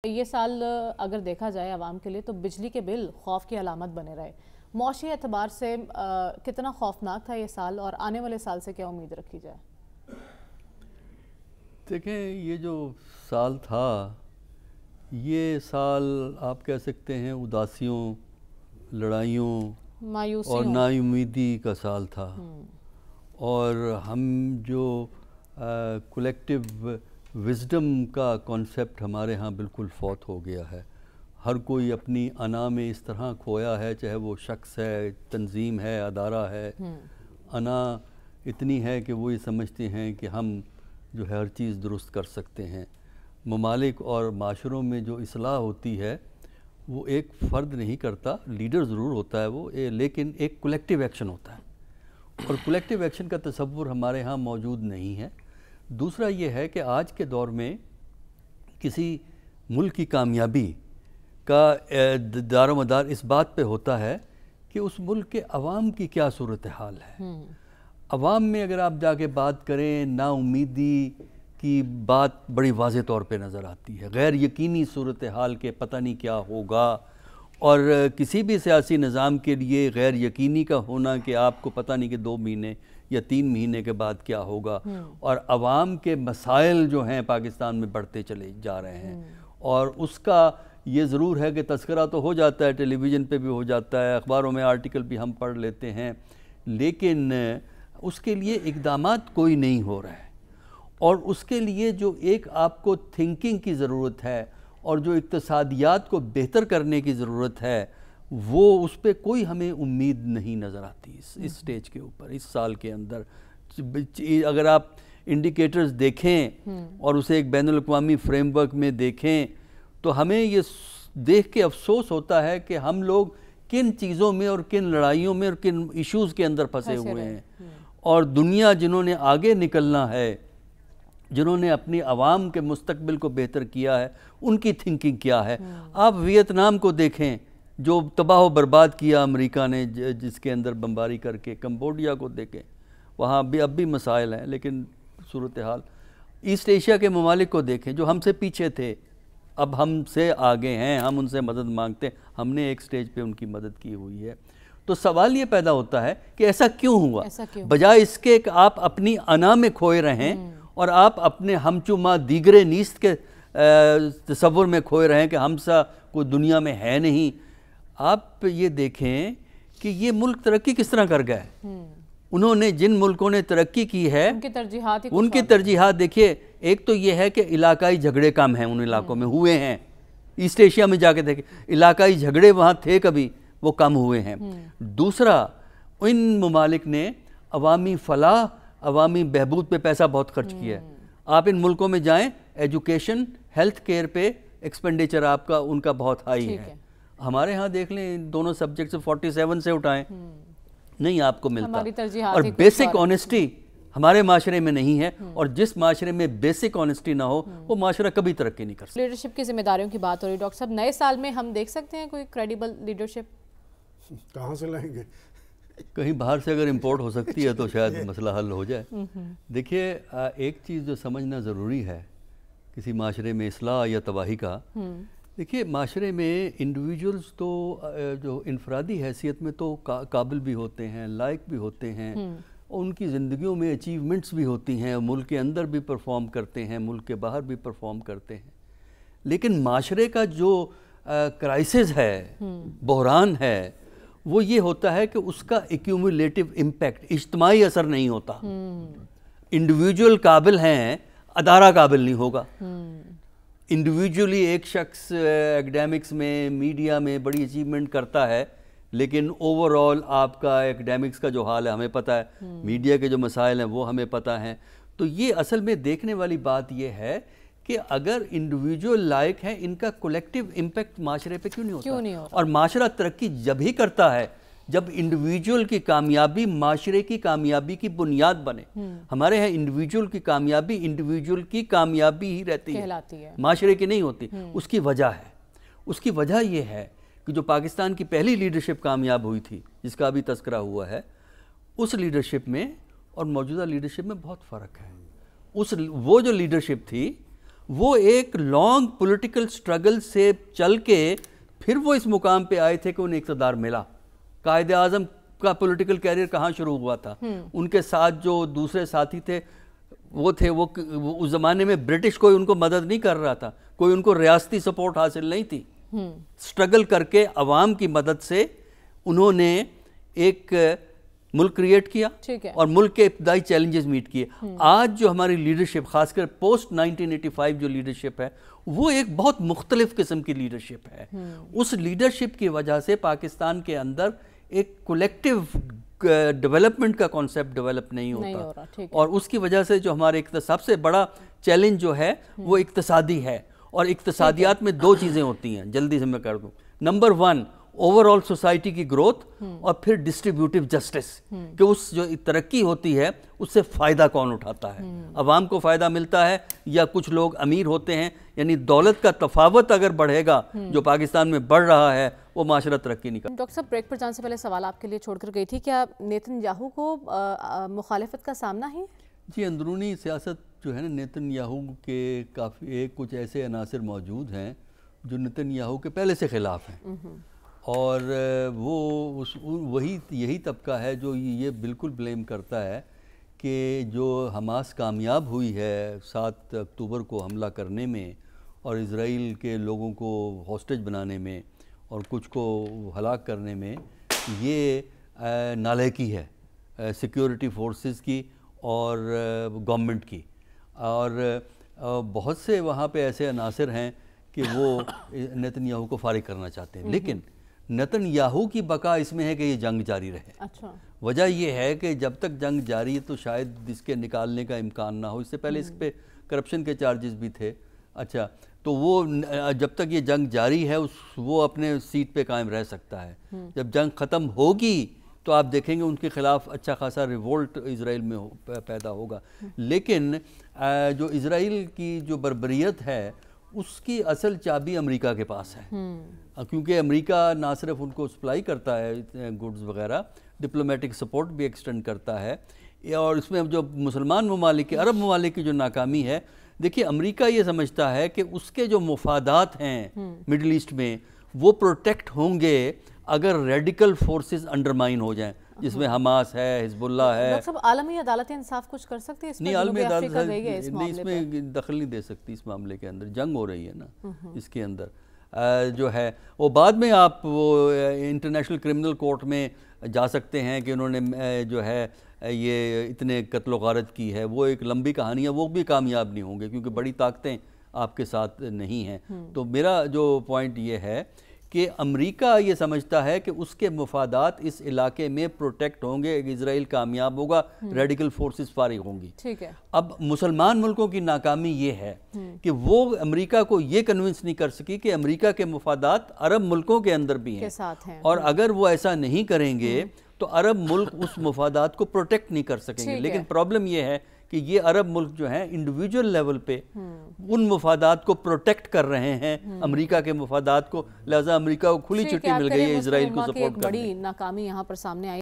یہ سال اگر دیکھا جائے عوام کے لیے تو بجلی کے بل خوف کی علامت بنے رہے. معاشی اعتبار سے کتنا خوفناک تھا یہ سال اور آنے والے سال سے کیا امید رکھی جائے؟ دیکھیں یہ جو سال تھا یہ سال آپ کہہ سکتے ہیں اداسیوں، لڑائیوں اور نا امیدی کا سال تھا. اور ہم جو کولیکٹیو وزڈم کا کانسیپٹ ہمارے ہاں بالکل فوت ہو گیا ہے. ہر کوئی اپنی انا میں اس طرح کھویا ہے، چاہے وہ شخص ہے، تنظیم ہے، ادارہ ہے. انا اتنی ہے کہ وہ یہ سمجھتے ہیں کہ ہم جو ہے ہر چیز درست کر سکتے ہیں. ممالک اور معاشروں میں جو اصلاح ہوتی ہے وہ ایک فرد نہیں کرتا، لیڈر ضرور ہوتا ہے وہ، لیکن ایک کولیکٹیو ایکشن ہوتا ہے، اور کولیکٹیو ایکشن کا تصور ہمارے ہاں موجود نہیں ہے. دوسرا یہ ہے کہ آج کے دور میں کسی ملک کی کامیابی کا دار و مدار اس بات پہ ہوتا ہے کہ اس ملک کے عوام کی کیا صورتحال ہے. عوام میں اگر آپ جا کے بات کریں، نا امیدی کی بات بڑی واضح طور پہ نظر آتی ہے. غیر یقینی صورتحال کے پتہ نہیں کیا ہوگا، اور کسی بھی سیاسی نظام کے لیے غیر یقینی کا ہونا کہ آپ کو پتہ نہیں کہ 2 مہینے یا 3 مہینے کے بعد کیا ہوگا. اور عوام کے مسائل جو ہیں پاکستان میں بڑھتے چلے جا رہے ہیں، اور اس کا یہ ضرور ہے کہ تذکرہ تو ہو جاتا ہے، ٹیلی ویژن پہ بھی ہو جاتا ہے، اخباروں میں آرٹیکل بھی ہم پڑھ لیتے ہیں، لیکن اس کے لیے اقدامات کوئی نہیں ہو رہا ہے. اور اس کے لیے جو ایک آپ کو تھنکنگ کی ضرورت ہے اور جو اقتصادیات کو بہتر کرنے کی ضرورت ہے، وہ اس پہ کوئی ہمیں امید نہیں نظر آتی اس سٹیج کے اوپر. اس سال کے اندر اگر آپ انڈیکیٹرز دیکھیں اور اسے ایک بین الاقوامی فریم ورک میں دیکھیں تو ہمیں یہ دیکھ کے افسوس ہوتا ہے کہ ہم لوگ کن چیزوں میں اور کن لڑائیوں میں اور کن ایشوز کے اندر پھنسے ہوئے ہیں. اور دنیا جنہوں نے آگے نکلنا ہے، جنہوں نے اپنی عوام کے مستقبل کو بہتر کیا ہے، ان کی تھنکنگ کیا ہے. آپ ویتنام کو دیکھیں جو تباہ و برباد کیا امریکہ نے، جس کے اندر بمباری کر کے. کمبوڈیا کو دیکھیں، وہاں بھی اب بھی مسائل ہیں لیکن صورتحال. ایسٹ ایشیا کے ممالک کو دیکھیں جو ہم سے پیچھے تھے، اب ہم سے آگے ہیں، ہم ان سے مدد مانگتے ہیں. ہم نے ایک سٹیج پہ ان کی مدد کی ہوئی ہے. تو سوال یہ پیدا ہوتا ہے کہ ایسا کیوں ہوا، بجائے اس کے کہ آپ اپنی انا میں کھوئے رہیں اور آپ اپنے ہمچو دیگرے نیست کے تصور میں کھوئے رہیں کہ ہم سا کوئی دنیا میں ہے نہیں. آپ یہ دیکھیں کہ یہ ملک ترقی کس طرح کر گئے. انہوں نے جن ملکوں نے ترقی کی ہے ان کی ترجیحات دیکھیے. ایک تو یہ ہے کہ علاقائی جھگڑے کم ہیں، ان علاقوں میں ہوئے ہیں. ایسٹ ایشیا میں جا کے دیکھیں علاقائی جھگڑے وہاں تھے کبھی، وہ کم ہوئے ہیں. دوسرا، ان ممالک نے عوامی فلاح، عوامی بہبود پہ پیسہ بہت خرچ کیا ہے. آپ ان ملکوں میں جائیں، ایجوکیشن، ہیلتھ کیئر پہ ایکسپینڈیچر آپ کا ان کا بہت ہائی ہے. ہمارے ہاں دیکھ لیں دونوں سبجیکٹ سے 47 سے اٹھائیں، نہیں آپ کو ملتا. اور بیسک آنیسٹی ہمارے معاشرے میں نہیں ہے، اور جس معاشرے میں بیسک آنیسٹی نہ ہو وہ معاشرہ کبھی ترقی نہیں کر سکتا. لیڈرشپ کی ذمہ داریوں کی بات ہو رہی ہے ڈاکٹر صاحب، نئے سال میں ہم دیکھ سکتے ہیں کوئی کریڈیبل لیڈرشپ؟ کہاں سے لائیں گے؟ کہیں باہر سے اگر امپورٹ ہو سکتی ہے تو شاید مسئلہ حل ہو جائے. دیکھیے ایک چیز جو سمجھنا ضروری ہے کسی معاشرے میں اصلاح یا تباہی کا، دیکھیے معاشرے میں انڈیویجولز تو جو انفرادی حیثیت میں تو قابل بھی ہوتے ہیں، لائق بھی ہوتے ہیں، اور ان کی زندگیوں میں اچیومنٹس بھی ہوتی ہیں، ملک کے اندر بھی پرفارم کرتے ہیں، ملک کے باہر بھی پرفارم کرتے ہیں. لیکن معاشرے کا جو کرائسس ہے، بحران ہے، وہ یہ ہوتا ہے کہ اس کا ایکیومولیٹو امپیکٹ، اجتماعی اثر نہیں ہوتا. انڈیویجول قابل ہیں، ادارہ قابل نہیں ہوگا. انڈیویجولی ایک شخص ایکڈیمکس میں، میڈیا میں بڑی اچیومنٹ کرتا ہے، لیکن اوورآل آپ کا ایکڈیمکس کا جو حال ہے ہمیں پتہ ہے، میڈیا کے جو مسائل ہیں وہ ہمیں پتہ ہیں. تو یہ اصل میں دیکھنے والی بات یہ ہے کہ اگر انڈیویجول لائق ہیں، ان کا کولیکٹیو امپیکٹ معاشرے پہ کیوں نہیں ہوتا. اور معاشرہ ترقی جب ہی کرتا ہے جب انڈیویجول کی کامیابی معاشرے کی کامیابی کی بنیاد بنے. ہمارے ہاں انڈیویجول کی کامیابی انڈیویجول کی کامیابی ہی رہتی ہے، معاشرے کی نہیں ہوتی. اس کی وجہ ہے، اس کی وجہ یہ ہے کہ جو پاکستان کی پہلی لیڈرشپ کامیاب ہوئی تھی، جس کا ابھی تذکرہ ہوا ہے، اس لیڈرشپ میں اور موجودہ لیڈرشپ میں بہت فرق ہے. وہ جو لیڈرشپ تھی وہ ایک لانگ پولیٹیکل سٹرگل سے چل کے پھر وہ اس مقام پہ آئے تھے کہ انہیں اقتدار ملا. قائد اعظم کا پولیٹیکل کیریئر کہاں شروع ہوا تھا؟ ان کے ساتھ جو دوسرے ساتھی تھے وہ اس زمانے میں برٹش کوئی ان کو مدد نہیں کر رہا تھا, کوئی ان کو ریاستی سپورٹ حاصل نہیں تھی. سٹرگل کر کے عوام کی مدد سے انہوں نے ایک ملک کریٹ کیا اور ملک کے ابتدائی چیلنجز میٹ کیے. آج جو ہماری لیڈرشپ, خاص کر پوسٹ 1985 جو لیڈرشپ ہے, وہ ایک بہت مختلف قسم کی لیڈرشپ ہے. اس لیڈرشپ کی وجہ سے پاکستان کے اندر ایک کولیکٹیو ڈیولپمنٹ کا کانسیپٹ ڈیولپ نہیں ہوتا, اور اس کی وجہ سے جو ہمارے سب سے بڑا چیلنج جو ہے وہ اقتصادی ہے. اور اقتصادیات میں دو چیزیں ہوتی ہیں, جلدی سے میں کر دوں. نمبر 1 اوور آل سوسائٹی کی گروتھ, اور پھر ڈسٹریبیوٹیو جسٹس, کہ اس جو ترقی ہوتی ہے اس سے فائدہ کون اٹھاتا ہے, عوام کو فائدہ ملتا ہے یا کچھ لوگ امیر ہوتے ہیں. یعنی دولت کا تفاوت اگر بڑھے گا جو پاکستان میں بڑھ رہا ہے, وہ معاشرہ ترقی نہیں کرتا. ڈاکٹر صاحب, بریک پر جانے سے پہلے سوال آپ کے لیے چھوڑ کر گئی تھی, کیا نیتن یاہو کو مخالفت کا سامنا ہے؟ جی, اندرونی سیاست جو ہے نا, نیتن یاہو کے کافی کچھ ایسے عناصر موجود ہیں جو نیتن یاہو کے پہلے سے خلاف ہیں, اور وہ یہی طبقہ ہے جو یہ بالکل بلیم کرتا ہے کہ جو حماس کامیاب ہوئی ہے 7 اکتوبر کو حملہ کرنے میں اور اسرائیل کے لوگوں کو ہاسٹیج بنانے میں اور کچھ کو ہلاک کرنے میں, یہ نالائکی ہے سیکیورٹی فورسز کی اور گورنمنٹ کی. اور بہت سے وہاں پہ ایسے عناصر ہیں کہ وہ نیتن یاہو کو فارغ کرنا چاہتے ہیں, لیکن نیتن یاہو کی بقا اس میں ہے کہ یہ جنگ جاری رہے. وجہ یہ ہے کہ جب تک جنگ جاری ہے تو شاید اس کے نکالنے کا امکان نہ ہو. اس سے پہلے اس پہ کرپشن کے چارجز بھی تھے. اچھا, تو وہ جب تک یہ جنگ جاری ہے وہ اپنے سیٹ پہ قائم رہ سکتا ہے. جب جنگ ختم ہوگی تو آپ دیکھیں گے ان کے خلاف اچھا خاصا ریولٹ اسرائیل میں پیدا ہوگا. لیکن جو اسرائیل کی جو بربریت ہے اس کی اصل چابی امریکہ کے پاس ہے, کیونکہ امریکہ نہ صرف ان کو سپلائی کرتا ہے گڈز وغیرہ, ڈپلومیٹک سپورٹ بھی ایکسٹینڈ کرتا ہے. اور اس میں جو مسلمان ممالک عرب ممالک کی جو ناکامی ہے, دیکھیے امریکہ یہ سمجھتا ہے کہ اس کے جو مفادات ہیں مڈل ایسٹ میں وہ پروٹیکٹ ہوں گے اگر ریڈیکل فورسز انڈرمائن ہو جائیں, جس میں حماس ہے, حزب اللہ ہے. ڈاکٹر صاحب, عالمی عدالت انصاف کچھ کر سکتی ہے اس میں؟ نہیں, عالمی عدالت اس میں دخل نہیں دے سکتی. اس معاملے کے اندر جنگ ہو رہی ہے نا, اس کے اندر جو ہے وہ بعد میں آپ وہ انٹرنیشنل کرمنل کورٹ میں جا سکتے ہیں کہ انہوں نے جو ہے یہ اتنے قتل و غارت کی ہے. وہ ایک لمبی کہانی ہے, وہ بھی کامیاب نہیں ہوں گے کیونکہ بڑی طاقتیں آپ کے ساتھ نہیں ہیں. تو میرا جو پوائنٹ یہ ہے کہ امریکہ یہ سمجھتا ہے کہ اس کے مفادات اس علاقے میں پروٹیکٹ ہوں گے, اسرائیل کامیاب ہوگا, ریڈیکل فورسز فارغ ہوں گی. اب مسلمان ملکوں کی ناکامی یہ ہے کہ وہ امریکہ کو یہ کنونس نہیں کر سکی کہ امریکہ کے مفادات عرب ملکوں کے اندر بھی ہیں, اور اگر وہ ایسا نہیں کریں گے تو عرب ملک اس مفادات کو پروٹیکٹ نہیں کر سکیں گے. لیکن پرابلم یہ ہے کہ یہ عرب ملک جو ہیں انڈیویجول لیول پہ ان مفادات کو پروٹیکٹ کر رہے ہیں, امریکہ کے مفادات کو, لہذا امریکہ کو کھلی چھٹی مل گئی ہے اسرائیل کو سپورٹ کرنے. بڑی ناکامی یہاں پر سامنے آئی.